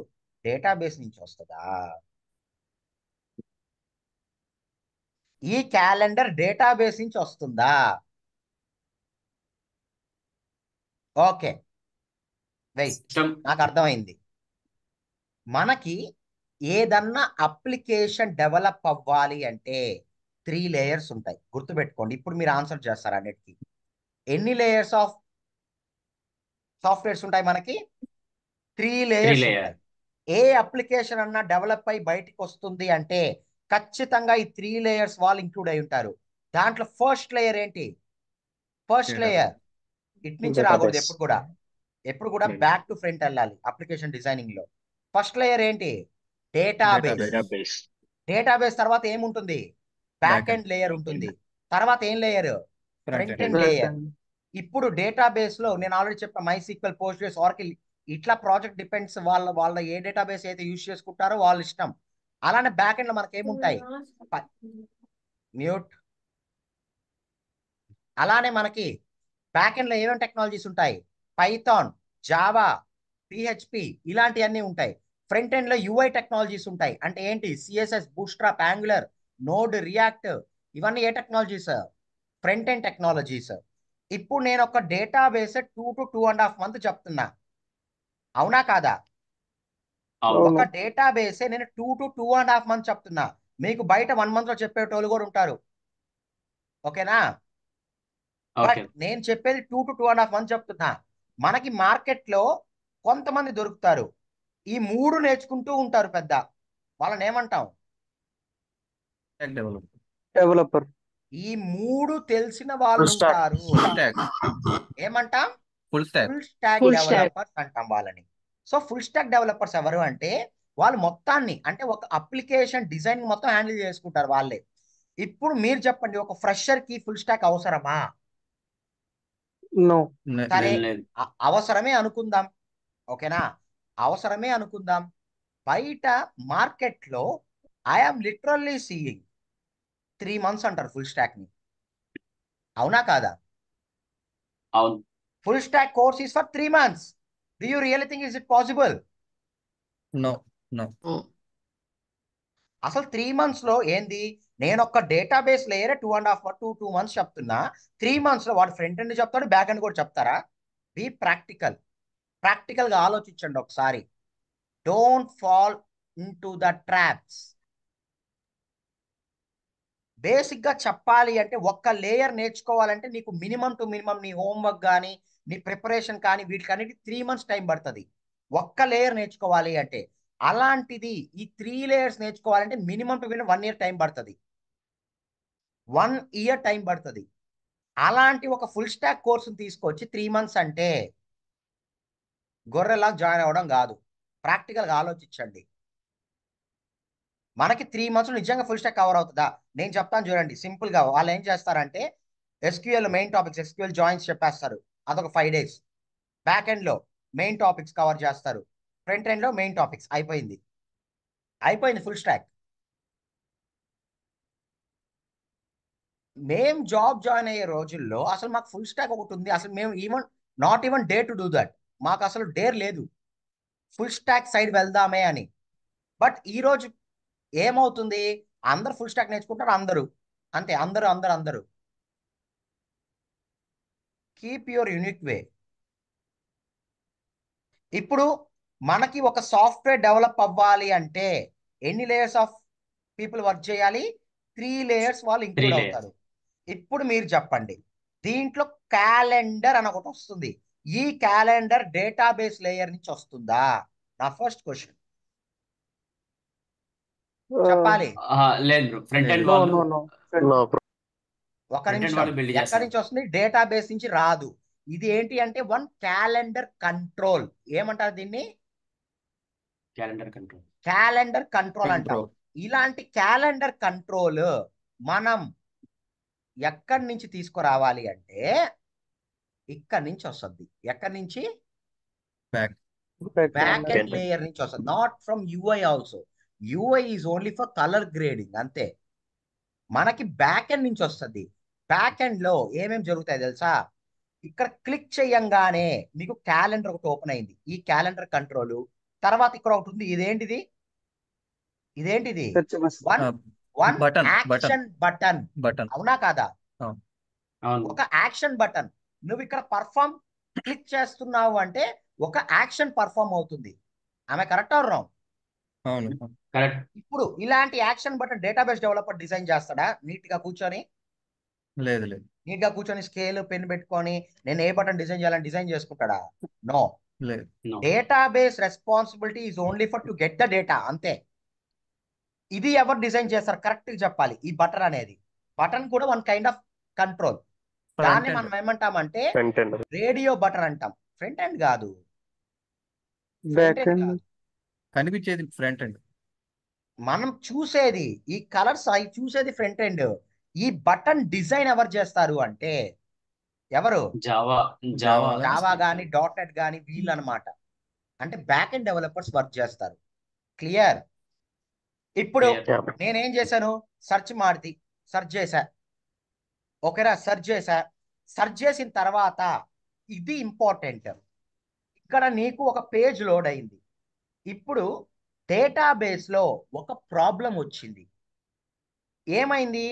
డేటాబేస్ నుంచి వస్తుందా? ఈ క్యాలెండర్ డేటాబేస్ నుంచి వస్తుందా? ఓకే, వెయిట్, సిస్టమ్ నాకు అర్థమైంది. మనకి ఏదన్నా అప్లికేషన్ డెవలప్ అవ్వాలి అంటే 3 లేయర్స్ ఉంటాయి, గుర్తుపెట్టుకోండి. ఇప్పుడు మీరు ఆన్సర్ చేస్తారు అన్నిటికీ. ఎన్ని లేయర్స్ ఆఫ్ సాఫ్ట్వేర్స్ ఉంటాయి మనకి? 3 త్రీ లేయర్స్ లేయర్. ఉంటాయి. ఏ అప్లికేషన్ అన్నా డెవలప్ అయి బయటికి వస్తుంది అంటే ఖచ్చితంగా ఈ 3 లేయర్స్ వాళ్ళు ఇంక్లూడ్ అయి ఉంటారు. దాంట్లో ఫస్ట్ లేయర్ ఏంటి? First Database. లేయర్ ఇటు నుంచి Database. రాకూడదు, ఎప్పుడు కూడా Hmm. బ్యాక్ టు ఫ్రంట్ వెళ్ళాలి అప్లికేషన్ డిజైనింగ్ లో. ఫస్ట్ లేయర్ ఏంటి? డేటాబేస్. Database. డేటాబేస్ తర్వాత ఏముంటుంది? Back Backend. ఎండ్ లేయర్ ఉంటుంది. తర్వాత ఏం layer? Front front end. End layer. ఇప్పుడు డేటాబేస్ లో నేను ఆల్రెడీ చెప్పా, MySQL, పోస్ట్గ్రెస్, ఆర్కిల్, ఇట్లా ప్రాజెక్ట్ డిపెండ్స్, వాళ్ళ ఏ డేటాబేస్ అయితే యూజ్ చేసుకుంటారో వాళ్ళ ఇష్టం. అలానే బ్యాక్ ఎండ్ లో మనకి ఏముంటాయి? మ్యూట్. అలానే మనకి బ్యాక్ ఎండ్ లో ఏమేమి టెక్నాలజీస్ ఉంటాయి? పైథాన్, జావా, PHP ఇలాంటివన్నీ ఉంటాయి. ఫ్రంట్ ఎండ్ లో UI టెక్నాలజీస్ ఉంటాయి. అంటే ఏంటి? CSS, bootstrap, angular, node, react, ఇవన్నీ ఏ టెక్నాలజీస్? Front end technologies. ఇప్పుడు నేను ఒక డేటాబేస్ 2 to 2.5 months చెప్తున్నా, అవునా కాదా? అవును. ఒక డేటాబేస్ నేను 2 to 2.5 months చెప్తున్నా. మీకు బయట 1 month లో చెప్పేటోళ్ళు కూడా ఉంటారు, ఓకేనా? But okay. నేను చెప్పేది 2 to 2.5 months చెప్తున్నా. మనకి మార్కెట్ లో కొంతమంది దొరుకుతారు, ఈ 3 నేర్చుకుంటూ ఉంటారు పెద్ద, వాళ్ళని ఏమంటాం? Stack developer. Developer. ఈ 3 తెలిసిన వాళ్ళు Full stack. ఉంటారు, Full stack. ఏమంటాం? Full stack. Full stock Full stack. Developers అంటాం వాళ్ళని. సో ఫుల్ స్టాక్ డెవలపర్స్ ఎవరు అంటే వాళ్ళు మొత్తాన్ని, అంటే ఒక అప్లికేషన్ డిజైన్ మొత్తం హ్యాండిల్ చేసుకుంటారు వాళ్ళే. ఇప్పుడు మీరు చెప్పండి, ఒక ఫ్రెషర్ కి ఫుల్ స్టాక్ అవసరమా? No. సరే, లేదు. అవసరమే అనుకుందాం, ఓకేనా? అవసరమే అనుకుందాం. బయట మార్కెట్ లో ఐఎమ్ లిటరల్లీ సీయింగ్ 3 months అంటారు ఫుల్ స్టాక్ ని, అవునా కాదా? అవును. Full stack course is for 3 months. Do you really think is it possible? No. No. అసలు 3 months లో ఏంది? నేను ఒక డేటాబేస్ లేయర్ 2 months చెప్తున్నా. 3 months లో వాడు ఫ్రంట్ ఎండ్ చెప్తాడు, బ్యాక్ ఎండ్ కూడా చెప్తారా? బీ ప్రాక్టికల్ గా ఆలోచించండి ఒకసారి. Don't fall in to the traps. Basic గా చెప్పాలి అంటే ఒక్క లేయర్ నేర్చుకోవాలంటే నీకు మినిమం టు మినిమం నీ హోంవర్క్ కానీ నీ ప్రిపరేషన్ కానీ వీటికన్నిటి 3 months టైం పడుతుంది ఒక్క లేయర్ నేర్చుకోవాలి అంటే. అలాంటిది ఈ 3 layers నేర్చుకోవాలంటే minimum to minimum 1 year time పడుతుంది. 1 year టైం పడుతుంది. అలాంటి ఒక ఫుల్ స్టాక్ కోర్సును తీసుకొచ్చి 3 months అంటే గొర్రెలా జాయిన్ అవ్వడం కాదు. ప్రాక్టికల్గా ఆలోచించండి. మనకి 3 months నిజంగా ఫుల్ స్టాక్ కవర్ అవుతుందా? నేను చెప్తాను చూడండి, సింపుల్ గా వాళ్ళు ఏం చేస్తారంటే SQL main topics, SQL joins చెప్పేస్తారు, అదొక 5 days. బ్యాక్ ఎండ్ లో మెయిన్ టాపిక్స్ కవర్ చేస్తారు, ఫ్రంట్ ఎండ్ లో మెయిన్ టాపిక్స్, అయిపోయింది ఫుల్ స్టాక్. మేము జాబ్ జాయిన్ అయ్యే రోజుల్లో అసలు మాకు ఫుల్ స్టాక్ ఒకటి ఉంది, అసలు మేము not even day to do that. మాకు అసలు డేర్ లేదు ఫుల్ స్టాక్ సైడ్ వెళ్దామే అని. బట్ ఈ రోజు ఏమవుతుంది? అందరు ఫుల్ స్టాక్ నేర్చుకుంటారు, అందరూ అంతే, అందరూ. Keep your unique way. ఇప్పుడు మనకి ఒక సాఫ్ట్వేర్ డెవలప్ అవ్వాలి అంటే ఎన్ని లేయర్స్ ఆఫ్ పీపుల్ వర్క్ చేయాలి? 3 layers వాళ్ళు 3 ఇంక్లూడ్ layers. అవుతారు. ఇప్పుడు మీరు చెప్పండి, దీంట్లో క్యాలెండర్ అని ఒకటి వస్తుంది, ఈ క్యాలెండర్ డేటాబేస్ లేయర్ నుంచి వస్తుందా? నా ఫస్ట్ క్వశ్చన్ చెప్పాలి. లేదు బ్రో. ఫ్రంట్ ఎండ్ No, వాళ్ళు no, no. No. ఒక ఫ్రంట్ ఎండ్ నిమిషం, వాళ్ళు బిల్డ్ ఎక్కడి చేస్తారు. నుంచి వస్తుంది? డేటాబేస్ నుంచి రాదు. ఇది ఏంటి అంటే వన్ క్యాలెండర్ కంట్రోల్. ఏమంటారు దీన్ని? Calendar control. క్యాలెండర్ కంట్రోల్ అంటాం. Control. ఇలాంటి క్యాలెండర్ కంట్రోల్ మనం ఎక్కడి నుంచి తీసుకురావాలి అంటే ఇక్కడి నుంచి వస్తుంది. ఎక్కడి నుంచి? Back. బ్యాక్ ఎండ్ లేయర్ నుంచి వస్తుంది, not from UI also. UI is only for colour grading అంతే. మనకి బ్యాక్ ఎండ్ నుంచి వస్తుంది. బ్యాక్ ఎండ్ లో ఏమేమి జరుగుతాయి తెలుసా? ఇక్కడ క్లిక్ చేయంగానే మీకు క్యాలెండర్ ఒకటి ఓపెన్ అయింది, ఈ క్యాలెండర్ కంట్రోల్. తర్వాత ఇక్కడ ఒకటి ఉంది, ఇదేంటిది? One Button. Action button, Button. అవునా కాదా? అవును. ఒక యాక్షన్ బటన్. నువ్వు ఇక్కడ పర్ఫామ్ క్లిక్ చేస్తున్నావు అంటే ఒక యాక్షన్ పర్ఫామ్ అవుతుంది. ఆమె కరెక్ట్ ఆర్ రాంగ్? అవును. కరెక్ట్. ఇప్పుడు ఇలాంటి action button database developer design చేస్తాడా నీట్ గా కూర్చొని? లేదు లేదు నీట్ గా కూర్చొని స్కేల్ పెన్ పెట్టుకొని నేను ఏ బటన్ డిజైన్ చేయాలని డిజైన్ చేసుకుంటాడా? నో. లేదు. No. Database responsibility is only for to get the data, అంతే. ఇది ఎవరు డిజైన్ చేస్తారు కరెక్ట్ గా చెప్పాలి. ఈ బటన్ అనేది, బటన్ కూడా వన్ కైండ్ ఆఫ్ కంట్రోల్. దాన్ని ఫ్రంట్ మనం ఏమంటామంటే ఫ్రంట్ ఎండ్, రేడియో బటన్ అంటాం. ఫ్రంట్ ఎండ్ కాదు, ఫ్రంట్ బ్యాక్ ఎండ్ ఎండ్, కాదు. కనిపించేది ఫ్రంట్ ఎండ్. మనం చూసేది ఈ కలర్స్ అవి చూసేది ఫ్రంట్ ఎండ్. ఈ బటన్ డిజైన్ ఎవరు చేస్తారు అంటే ఎవరు? జావా జావా జావా గానీ డాట్ నెట్ గానీ వీళ్ళు అనమాట. అంటే బ్యాక్ ఎండ్ డెవలపర్స్ వర్క్ చేస్తారు. క్లియర్? ఇప్పుడు Clear. నేనేం చేశాను, సెర్చ్ మాడితి సెర్చ్ చేశా. ఓకేరా, సెర్చ్ చేశా. సెర్చ్ చేసిన తర్వాత ఇది ఇంపార్టెంట్. ఇక్కడ నీకు ఒక పేజ్ లోడ్ అయింది. ఇప్పుడు డేటాబేస్ లో ఒక ప్రాబ్లం వచ్చింది. ఏమైంది?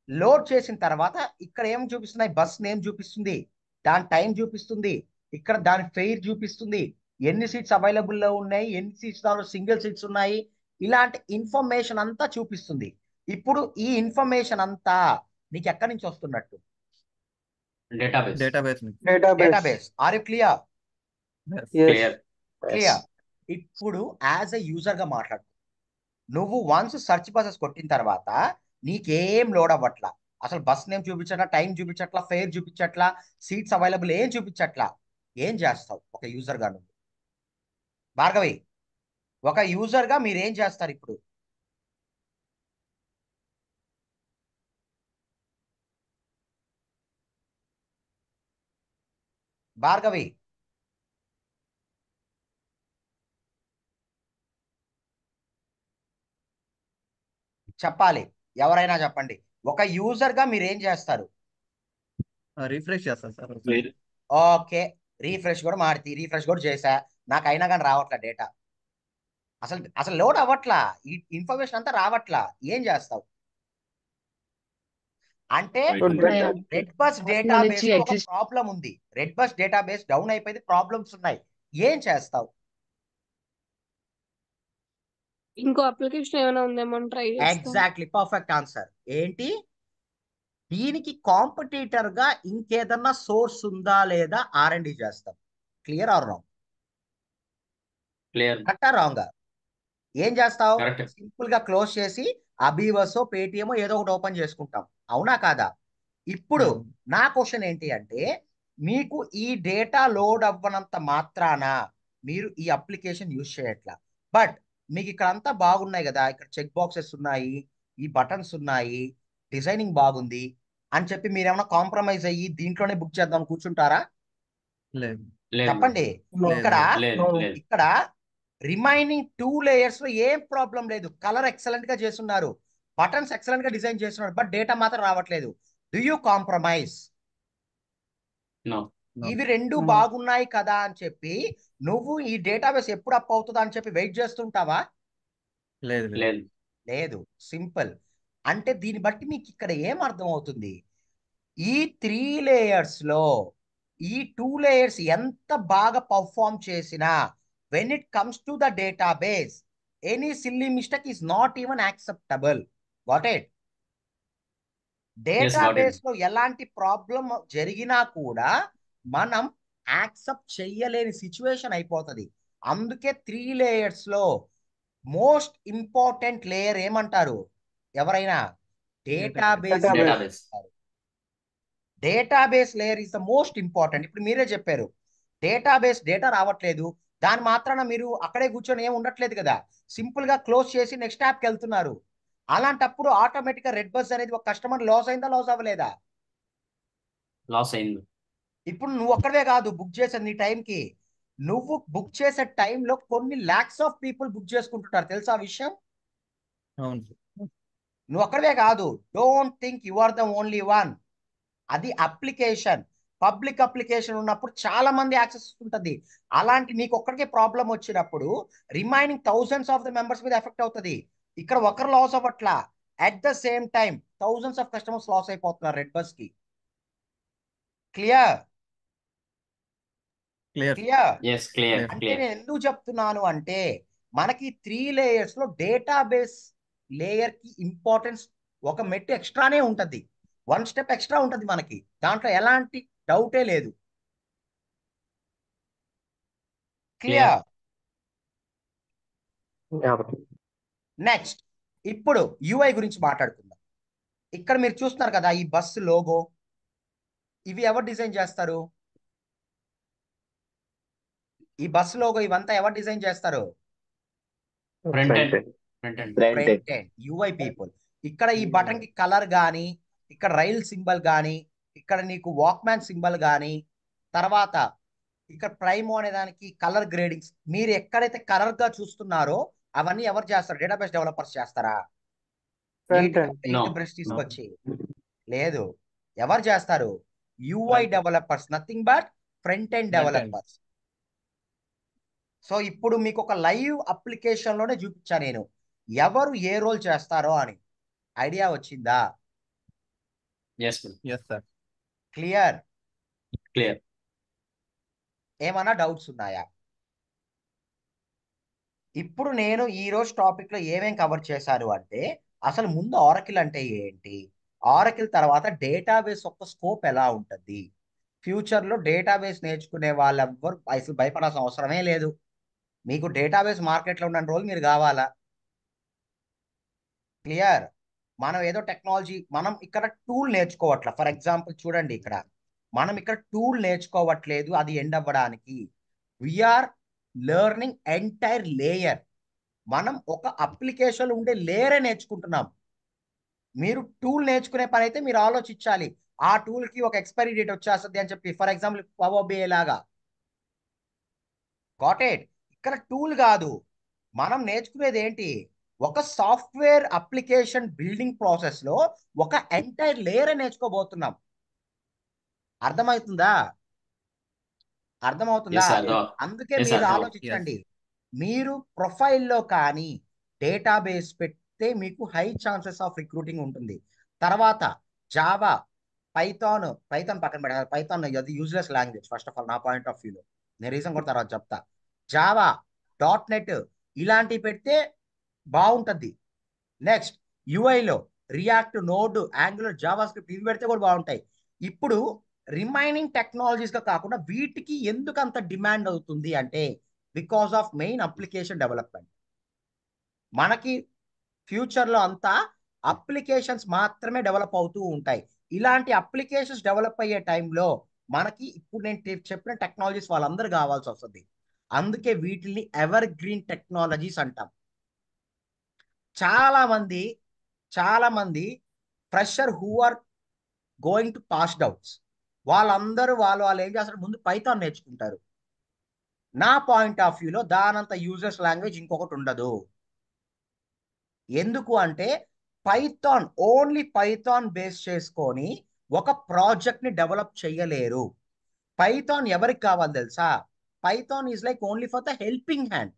లోడ్ చేసిన తర్వాత ఇక్కడ ఏం చూపిస్తున్నాయి? బస్ నేమ్ చూపిస్తుంది, దాని టైం చూపిస్తుంది, ఇక్కడ దాని ఫెయిర్ చూపిస్తుంది, ఎన్ని సీట్స్ అవైలబుల్లో ఉన్నాయి, ఎన్ని సీట్స్ దానిలో సింగిల్ సీట్స్ ఉన్నాయి, ఇలాంటి ఇన్ఫర్మేషన్ అంతా చూపిస్తుంది. ఇప్పుడు ఈ ఇన్ఫర్మేషన్ అంతా నీకు ఎక్కడి నుంచి వస్తున్నట్టు? Database. Database database. Are you clear? Clear. Clear. ఇప్పుడు యాజ్ ఎ యూజర్ గా మాట్లాడు. నువ్వు వన్స్ సెర్చ్ బసెస్ కొట్టిన తర్వాత నీకేం లోడ్ అవ్వట్లా. అసలు బస్ నేమ్ చూపించట్లా, టైం చూపించట్లా, ఫేర్ చూపించట్లా, సీట్స్ అవైలబుల్ ఏం చూపించట్లా. ఏం చేస్తావు ఒక యూజర్ గా నువ్వు? భార్గవి, ఒక యూజర్ గా మీరు ఏం చేస్తారు ఇప్పుడు? భార్గవి, చెప్పాలి, ఎవరైనా చెప్పండి. ఒక యూజర్ గా మీరు ఏం చేస్తారు? రిఫ్రెష్ చేస్తాను సార్. ఓకే, రీఫ్రెష్ కూడా మాడితే రీఫ్రెష్ కూడా చేశా, నాకు అయినా కానీ రావట్లా డేటా. అసలు అసలు లోడ్ అవ్వట్లా, ఈ ఇన్ఫర్మేషన్ అంతా రావట్లా. ఏం చేస్తావు అంటే? రెడ్ బస్ డేటాబేస్ లో ఒక ప్రాబ్లం ఉంది. రెడ్ బస్ డేటాబేస్ డౌన్ అయిపోయింది, ప్రాబ్లమ్స్ ఉన్నాయి. ఏం చేస్తావు? ఇంకో అప్లికేషన్ ఏమైనా ఉందేమో ట్రై చేస్తాం. Exactly, perfect answer. ఏంటి? దీనికి కాంపిటీటర్ గా ఇంకేదన్నా సోర్స్ ఉందా లేదా R&D చేస్తాం. Clear or wrong? క్లియర్. కరెక్టా రాంగా? ఏం చేస్తావు? కరెక్ట్. సింపుల్ గా క్లోజ్ చేసి అబీవసో పేటిఎమో ఏదో ఒకటి ఓపెన్ చేసుకుంటాం. అవునా కాదా? ఇప్పుడు నా క్వశ్చన్ ఏంటి అంటే, మీకు ఈ డేటా లోడ్ అవ్వనంత మాత్రాన మీరు ఈ అప్లికేషన్ యూజ్ చేయట్లా. బట్ మీకు ఇక్కడ అంతా బాగున్నాయి కదా, ఇక్కడ చెక్ బాక్సెస్ ఉన్నాయి, ఈ బటన్స్ ఉన్నాయి, డిజైనింగ్ బాగుంది అని చెప్పి మీరు ఏమైనా కాంప్రమైజ్ అయ్యి దీంట్లోనే బుక్ చేద్దాం కూర్చుంటారా? లేదు లేదు. చెప్పండి. ఇక్కడ లేదు. లేదు. ఇక్కడ రిమైనింగ్ 2 లేయర్స్ లో ఏం ప్రాబ్లం లేదు. కలర్ ఎక్సలెంట్ గా చేస్తున్నారు, బటన్స్ ఎక్సలెంట్ గా డిజైన్ చేస్తున్నారు, బట్ డేటా మాత్రం రావట్లేదు. Do you compromise? నో. ఇవి రెండు బాగున్నాయి కదా అని చెప్పి నువ్వు ఈ డేటాబేస్ ఎప్పుడు అప్ అవుతుందా అని చెప్పి వెయిట్ చేస్తుంటావా? లేదు లేదు లేదు. లేదు. సింపుల్. అంటే దీన్ని బట్టి మీకు ఇక్కడ ఏం అర్థం అవుతుంది? ఈ 3 లేయర్స్ లో ఈ 2 లేయర్స్ ఎంత బాగా పర్ఫామ్ చేసినా when it comes to the database any silly mistake is not even acceptable. Got it? Database లో ఎలాంటి ప్రాబ్లం జరిగినా కూడా మనం యాక్సెప్ట్ చెయ్యలేని సిచ్యువేషన్ అయిపోతుంది. అందుకే 3 లేయర్స్ లో మోస్ట్ ఇంపార్టెంట్ లేయర్ ఏమంటారు ఎవరైనా? Database. Database. Database layer is the most important. ఇప్పుడు మీరే చెప్పారు, డేటాబేస్ డేటా రావట్లేదు, దాని మాత్రాన మీరు అక్కడే కూర్చొని ఏం ఉండట్లేదు కదా, సింపుల్ గా క్లోజ్ చేసి నెక్స్ట్ యాప్కి వెళ్తున్నారు. అలాంటప్పుడు ఆటోమేటిక్ గా రెడ్ బస్ అనేది ఒక కస్టమర్ లాస్ అయిందా, లాస్ అవ్వలేదా? లాస్ అయింది. ఇప్పుడు నువ్వు ఒక్కడే కాదు బుక్ చేసేది నీ టైంకి, నువ్వు బుక్ చేసే టైంలో కొన్ని లాక్స్ ఆఫ్ పీపుల్ బుక్ చేసుకుంటుంటారు, తెలుసా ఆ విషయం? అవును సార్. నువ్వు ఒక్కడే కాదు. Don't think you are the only one. అది అప్లికేషన్, పబ్లిక్ అప్లికేషన్ ఉన్నప్పుడు చాలా మంది యాక్సెస్ ఉంటుంది. అలాంటి నీకు ఒక్కడికే ప్రాబ్లం వచ్చినప్పుడు remaining thousands of the members మీద ఎఫెక్ట్ అవుతుంది. ఇక్కడ ఒకరు లాస్ అవ్వట్లా, at the same time thousands of customers loss అయిపోతున్నారు రెడ్ బస్ కి. Clear? Clear clear? Yes clear clear అంటే క్లియర్ నేను ఎందుకు చెప్తున్నాను అంటే మనకి 3 layers లో డేటాబేస్ లేయర్ కి ఇంపార్టెన్స్ ఒక మెట్టు ఎక్స్ట్రానే ఉంటది, 1 స్టెప్ ఎక్స్ట్రా ఉంటది మనకి, దాంట్లో ఎలాంటి డౌటే లేదు. Clear clear? Yeah, bro. Next ఇప్పుడు యూఐ గురించి మాట్లాడుకుందాం. ఇక్కడ మీరు చూస్తున్నారు కదా ఈ బస్సు లోగో, ఇవి ఎవరు డిజైన్ చేస్తారు? ఈ బస్సు లోగో ఇవంతా ఎవరు డిజైన్ చేస్తారు? Front Front end end. Front end Front end. Front end UI people. ఇక్కడ ఈ బటన్ కి కలర్ కానీ, ఇక్కడ రైల్ సింబల్ కానీ, ఇక్కడ నీకు వాక్మ్యాన్ సింబల్ కానీ, తర్వాత ఇక్కడ ప్రైమో అనే దానికి కలర్ గ్రేడింగ్స్, మీరు ఎక్కడైతే కలర్ గా చూస్తున్నారో అవన్నీ ఎవరు చేస్తారు? డేటాబేస్ డెవలపర్స్ చేస్తారా? Front నీట్ గా end. No paint brush no తీసుకొచ్చి లేదు, ఎవరు చేస్తారు? UI front developers, nothing but front end front end developers. So ఇప్పుడు మీకు ఒక లైవ్ అప్లికేషన్ లోనే చూపించా నేను ఎవరు ఏ రోల్ చేస్తారో అని. ఐడియా వచ్చిందా? Yes yes sir clear? Clear ఏమన్నా డౌట్స్ ఉన్నాయా? ఇప్పుడు నేను ఈ రోజు టాపిక్ లో ఏమేం కవర్ చేశాను అంటే అసలు ముందు ఆరకిల్ అంటే ఏంటి, ఆరకిల్ తర్వాత డేటాబేస్ యొక్క స్కోప్ ఎలా ఉంటుంది, ఫ్యూచర్ లో డేటాబేస్ నేర్చుకునే వాళ్ళెవ్వరు అసలు భయపడాల్సిన అవసరమే లేదు. మీకు డేటాబేస్ మార్కెట్లో ఉన్న రోజు మీరు కావాలా. క్లియర్? మనం ఏదో టెక్నాలజీ, మనం ఇక్కడ టూల్ నేర్చుకోవట్ల. ఫర్ ఎగ్జాంపుల్ చూడండి, ఇక్కడ మనం ఇక్కడ టూల్ నేర్చుకోవట్లేదు అది ఎండ్ అవ్వడానికి. We are learning entire layer. మనం ఒక అప్లికేషన్ ఉండే లేయరే నేర్చుకుంటున్నాం. మీరు టూల్ నేర్చుకునే పని అయితే మీరు ఆలోచించాలి, ఆ టూల్ కి ఒక ఎక్స్పైరీ డేట్ వచ్చేస్తుంది అని చెప్పి. ఫర్ ఎగ్జాంపుల్ పవర్ బిఐ లాగా. Got it? ఇక్కడ టూల్ కాదు, మనం నేర్చుకునేది ఏంటి, ఒక సాఫ్ట్వేర్ అప్లికేషన్ బిల్డింగ్ ప్రాసెస్ లో ఒక ఎంటైర్ లేయర్ నేర్చుకోబోతున్నాం. అర్థమవుతుందా? అర్థమవుతుందా? ఎస్ అర్థం అందుకే ఎస్ మీరు అర్థం ఎస్ ఆలోచించండి, మీరు ప్రొఫైల్లో కానీ డేటాబేస్ పెడితే మీకు హై ఛాన్సెస్ ఆఫ్ రిక్రూటింగ్ ఉంటుంది. తర్వాత జావా, పైథాన్, పైథాన్ పక్కన పెట్టాలి, పైథాన్ అది useless language first of all నా పాయింట్ ఆఫ్ వ్యూలో. నేను రీజన్ కూడా తర్వాత చెప్తా. జావా, .NET ఇలాంటివి పెడితే బాగుంటుంది. నెక్స్ట్ యూఐలో React, Node, Angular, JavaScript ఇవి పెడితే కూడా బాగుంటాయి. ఇప్పుడు రిమైనింగ్ టెక్నాలజీస్ గా కాకుండా వీటికి ఎందుకు అంత డిమాండ్ అవుతుంది అంటే because of main application development. మనకి ఫ్యూచర్లో అంతా అప్లికేషన్స్ మాత్రమే డెవలప్ అవుతూ ఉంటాయి. ఇలాంటి అప్లికేషన్స్ డెవలప్ అయ్యే టైంలో మనకి ఇప్పుడు నేను చెప్పిన టెక్నాలజీస్ వాళ్ళందరూ కావాల్సి వస్తుంది. అందుకే వీటిని ఎవర్ గ్రీన్ టెక్నాలజీస్ అంటాం. చాలా మంది fresher who are going to passed outs వాళ్ళందరూ వాళ్ళు ఏం చేస్తారు, ముందు పైథాన్ నేర్చుకుంటారు. నా పాయింట్ ఆఫ్ వ్యూలో దానంత యూజర్స్ లాంగ్వేజ్ ఇంకొకటి ఉండదు. ఎందుకు అంటే పైథాన్, ఓన్లీ పైథాన్ బేస్ చేసుకొని ఒక ప్రాజెక్ట్ ని డెవలప్ చేయలేరు. పైథాన్ ఎవరికి కావాలి తెలుసా? Python is like only for the helping hand.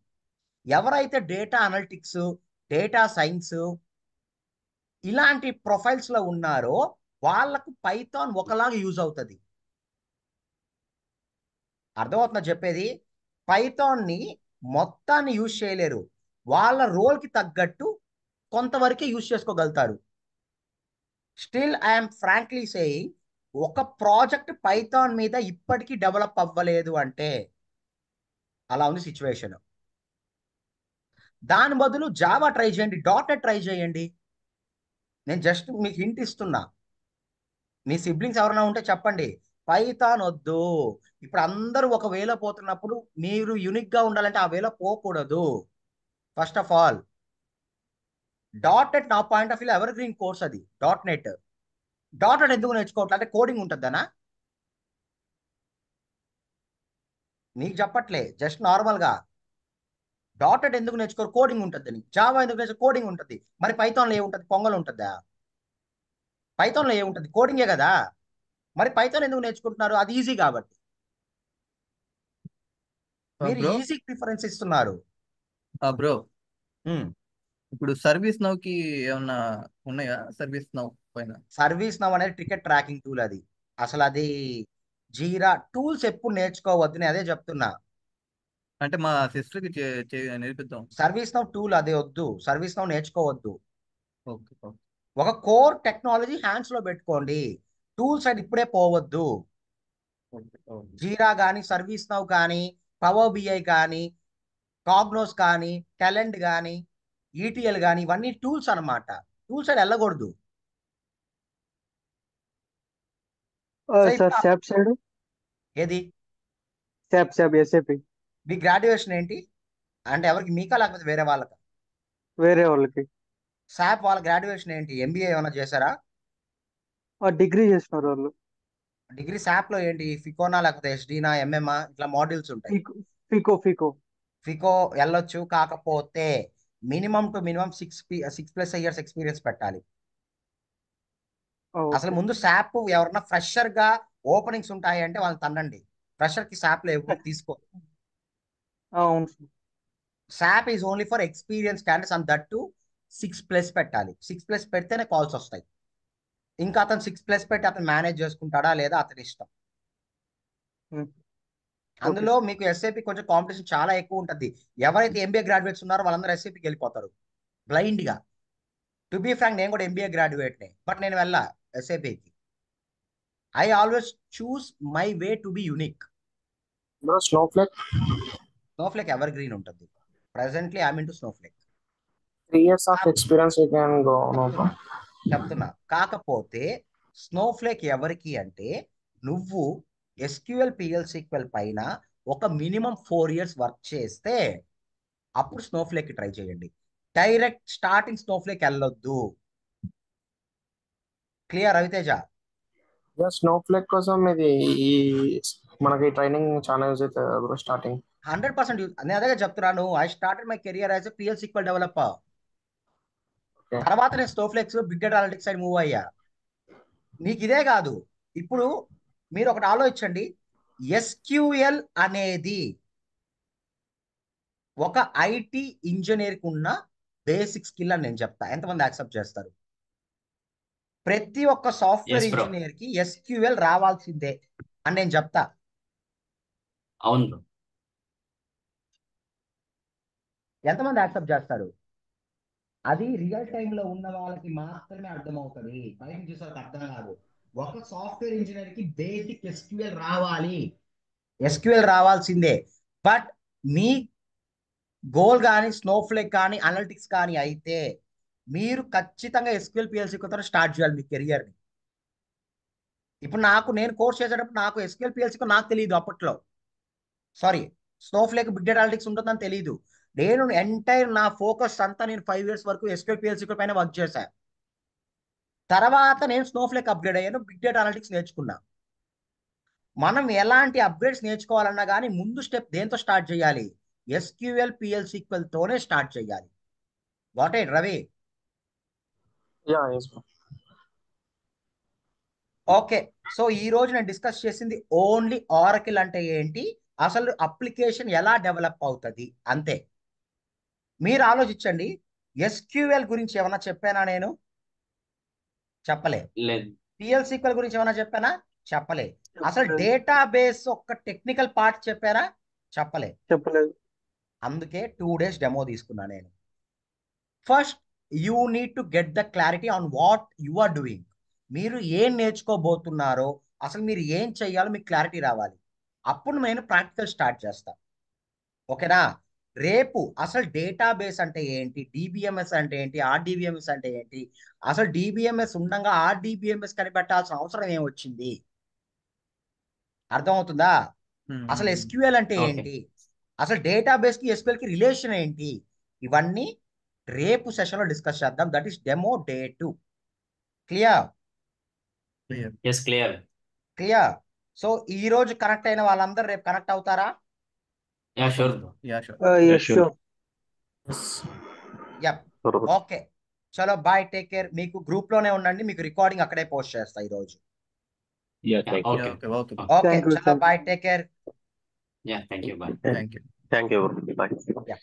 ఎవరైతే డేటా అనలిటిక్స్, డేటా సైన్స్ ఇలాంటి ప్రొఫైల్స్ లో ఉన్నారో వాళ్ళకు పైథాన్ ఒకలాగా యూజ్ అవుతుంది. అర్థమవుతుందా చెప్పేది? పైథాన్ ని మొత్తాన్ని యూజ్ చేయలేరు, వాళ్ళ రోల్ కి తగ్గట్టు కొంతవరకే యూజ్ చేసుకోగలుగుతారు. స్టిల్ ఐఎమ్ ఫ్రాంక్లీ సేయింగ్, ఒక ప్రాజెక్ట్ పైథాన్ మీద ఇప్పటికీ డెవలప్ అవ్వలేదు అంటే అలా ఉంది సిచ్యువేషన్. దాని బదులు జావా ట్రై చేయండి, .NET ట్రై చేయండి. నేను జస్ట్ మీకు హింట్ ఇస్తున్నా. మీ సిబ్లింగ్స్ ఎవరైనా ఉంటే చెప్పండి, పైథాన్ వద్దు. ఇప్పుడు అందరూ ఒక వేలో పోతున్నప్పుడు మీరు యూనిక్ గా ఉండాలంటే ఆ వేలో పోకూడదు. ఫస్ట్ ఆఫ్ ఆల్ .NET నా point of view ever green course అది. .NET ఎందుకు నేర్చుకోవట్లే అంటే కోడింగ్ ఉంటుందనా? నీకు చెప్పట్లే, జస్ట్ నార్మల్ గా .NET ఎందుకు నేర్చుకోరు, కోడింగ్ ఉంటుందని. జావా ఎందుకు నేర్చుకో, కోడింగ్ ఉంటుంది. మరి పైథాన్లో ఏముంటుంది, పొంగల్ ఉంటుందా? పైథాన్లో ఏముంటుంది, కోడింగే కదా. మరి పైథాన్ ఎందుకు నేర్చుకుంటున్నారు? అది ఈజీ కాబట్టి. మీరు బ్రో ఈజీ ప్రిఫరెన్స్ ఇస్తున్నారు. బ్రో ఉమ్. ఇప్పుడు సర్వీస్ నౌ కి ఏమన్నా ఉన్నాయా? సర్వీస్ నౌ పైన సర్వీస్ నౌ అనేది టికెట్ ట్రాకింగ్ టూల్. అది అసలు అది జీరా టూల్స్ ఎప్పుడు నేర్చుకోవద్దు, నేను అదే చెప్తున్నా. అంటే మా సిస్టర్ కి నేర్పిద్దాం. సర్వీస్ నౌ టూల్ అదే వద్దు, సర్వీస్ నౌ నేర్చుకోవద్దు. Okay okay. ఒక కోర్ టెక్నాలజీ హ్యాండ్స్ లో పెట్టుకోండి, టూల్స్ సైడ్ ఇప్పుడే పోవద్దు. Okay okay. జీరా కానీ, సర్వీస్ నౌ కానీ, పవర్ బిఐ కానీ, కాగ్నోస్ కానీ, టాలెంట్ కానీ, ఈటీఎల్ కానీ, ఇవన్నీ టూల్స్ అన్నమాట. టూల్స్ సైడ్ వెళ్ళకూడదు. సో సార్ ఇప్పుడు SAP సైడ్, ఏది SAP SAP మీ గ్రాడ్యుయేషన్ ఏంటి అంటే ఎవరికి, మీకా లేకపోతే వేరే వాళ్ళకా? వేరే వాళ్ళకి సాప్ వాళ్ళ గ్రాడ్యుయేషన్ ఏంటి, ఎంబీఏ ఏమైనా చేశారా? డిగ్రీ చేసినారు వాళ్ళు. డిగ్రీ సాప్ లో ఏంటి, ఫికోనా లేకపోతే ఎస్డీనా, ఎంఎంఆ, ఇట్లా మాడ్యూల్స్ ఉంటాయి. ఫికో ఫికో వెళ్ళొచ్చు, కాకపోతే minimum to minimum 6+ years experience పెట్టాలి. అసలు ముందు సాప్ ఎవరన్నా ఫ్రెషర్ గా ఓపెనింగ్స్ ఉంటాయి అంటే వాళ్ళని తండండి. ఫ్రెషర్ కి సాప్ లో ఎవరు తీసుకో. అవును sir. SAP is only for experience candidates, and that to 6+ పెట్టాలి. 6+ పెడితేనే కాల్స్ వస్తాయి. ఇంకా అతను 6+ పెట్టి అతను మేనేజ్ చేసుకుంటాడా లేదా అతని ఇష్టం. అందులో మీకు ఎస్ఏపి కొంచెం కాంపిటీషన్ చాలా ఎక్కువ ఉంటుంది. ఎవరైతే ఎంబీఏ గ్రాడ్యుయేట్స్ ఉన్నారో వాళ్ళందరూ ఎస్ఏపికి వెళ్ళిపోతారు బ్లైండ్ గా. టు బీ ఫ్రాంక్, నేను కూడా ఎంబీఏ గ్రాడ్యుయేట్నే, బట్ నేను వెళ్ళా ఎస్ఏపికి. I always choose my way to be unique. Bro Snowflake Snowflake evergreen ఉంటుంది. Presently I'm into Snowflake. 3 years of experience you can go. No bro. చెప్తున్నా. కాకపోతే Snowflake ఎవరికి అంటే, నువ్వు ఎస్క్యూఎల్ పిఎల్సీక్వెల్ పైన ఒక మినిమం 4 years వర్క్ చేస్తే అప్పుడు స్నోఫ్లేక్ ట్రై చేయండి. డైరెక్ట్ స్టార్టింగ్ స్నోఫ్లేక్ వెళ్ళొద్దు. క్లియర్ రవితేజ? స్నోఫ్లేక్ కోసం ఇది ఈ మనకి ట్రైనింగ్ చాలా యూజ్ అవుతుంది బ్రో స్టార్టింగ్. 100% నేను అదే చెప్తున్నాను. I started my career as a PL SQL developer. తర్వాత నేను Snowflakes big data analytics side move అయ్యా. నీకు ఇదే కాదు, ఇప్పుడు మీరు ఒకటి ఆలోచించండి. ఎస్క్యూఎల్ అనేది ఒక ఐటీ ఇంజనీర్కి ఉన్న బేసిక్ స్కిల్ అని నేను చెప్తా. ఎంతమంది యాక్సెప్ట్ చేస్తారు? ప్రతి ఒక్క సాఫ్ట్వేర్ Yes, bro. ఇంజనీర్ కి ఎస్క్యూఎల్ రావాల్సిందే అని నేను చెప్తా. అవును బ్రో. ఎంతమంది యాక్సెప్ట్ చేస్తారు? అది రియల్ టైమ్ లో ఉన్న వాళ్ళకి మాత్రమే అర్థమవుతుంది, బయట చూసే వాళ్ళకి అర్థం కాదు. ఒక సాఫ్ట్వేర్ ఇంజనీర్ కి బేసిక్ ఎస్క్యూఎల్ రావాలి, ఎస్క్యూఎల్ రావాల్సిందే. బట్ మీ గోల్ కానీ, స్నోఫ్లేక్ కానీ, అనలిటిక్స్ కానీ అయితే మీరు ఖచ్చితంగా ఎస్క్యూఎల్ పిఎల్సీ కొత్త స్టార్ట్ చేయాలి మీ కెరియర్ని. ఇప్పుడు నేను కోర్స్ చేసేటప్పుడు నాకు ఎస్క్యూఎల్ పిఎల్సీ నాకు తెలియదు అప్పట్లో. Sorry, Snowflake big data analytics ఉంటుందని తెలియదు. నేను ఎంటైర్ నా ఫోకస్ అంతా నేను 5 years వరకు ఎస్క్యూఎల్ పిఎల్సీ పైన వర్క్ చేశాను. తర్వాత నేను స్నోఫ్లేక్ అప్గ్రేడ్ అయ్యాను, బిగ్ డేటా అనలిటిక్స్ నేర్చుకున్నా. మనం ఎలాంటి అప్గ్రేడ్స్ నేర్చుకోవాలన్నా కానీ ముందు స్టెప్ దేంతో స్టార్ట్ చేయాలి? ఎస్క్యూఎల్ పిఎల్సీక్వెల్ తోనే స్టార్ట్ చేయాలి. What it Ravi? yes bro. Okay, so ఈ రోజు నేను డిస్కస్ చేసింది ఓన్లీ ఆరకిల్ అంటే ఏంటి, అసలు అప్లికేషన్ ఎలా డెవలప్ అవుతుంది అంతే. మీరు ఆలోచించండి. ఎస్క్యూఎల్ గురించి ఏమైనా చెప్పానా నేను? చెప్పలే. లేదు. పిఎల్సీక్వెల్ గురించి ఏమైనా చెప్పానా? చెప్పలే. అసలు డేటాబేస్ ఒక టెక్నికల్ పార్ట్ చెప్పారా? చెప్పలేదు. అందుకే 2 days డెమో తీసుకున్నా నేను. First you need to get the clarity on what you are doing. మీరు ఏం నేర్చుకోబోతున్నారో, అసలు మీరు ఏం చెయ్యాలో మీకు క్లారిటీ రావాలి. అప్పుడు నేను ప్రాక్టికల్ స్టార్ట్ చేస్తా. ఓకేనా? రేపు అసలు డేటాబేస్ అంటే ఏంటి, డిబిఎంఎస్ అంటే ఏంటి, ఆర్డిబిఎంఎస్ అంటే ఏంటి, అసలు డిబిఎంఎస్ ఉండగా ఆర్డిబిఎంఎస్ కనిపెట్టాల్సిన అవసరం ఏమొచ్చింది, అర్థమవుతుందా? అసలు ఎస్క్యూఎల్ అంటే Okay. ఏంటి, అసలు డేటాబేస్ కి ఎస్క్యూఎల్ కి రిలేషన్ ఏంటి, ఇవన్నీ రేపు సెషన్ లో డిస్కస్ చేద్దాం. That is demo day 2. Clear? Yes, clear. Clear. So ఈ రోజు కనెక్ట్ అయిన వాళ్ళందరూ రేపు కనెక్ట్ అవుతారా? Yeah, sure bro. Yes, sure. Yup. Okay, చలో బాయ్, టేక్ కేర్. మీకు గ్రూప్ లోనే ఉండండి, మీకు రికార్డింగ్ అక్కడే పోస్ట్ చేస్తా ఈ రోజు. ఓకే. ఓకే, Thank you, చలో bye, take care. Yeah, thank you. Bye. Thank you. Thank you. Bye. Yeah.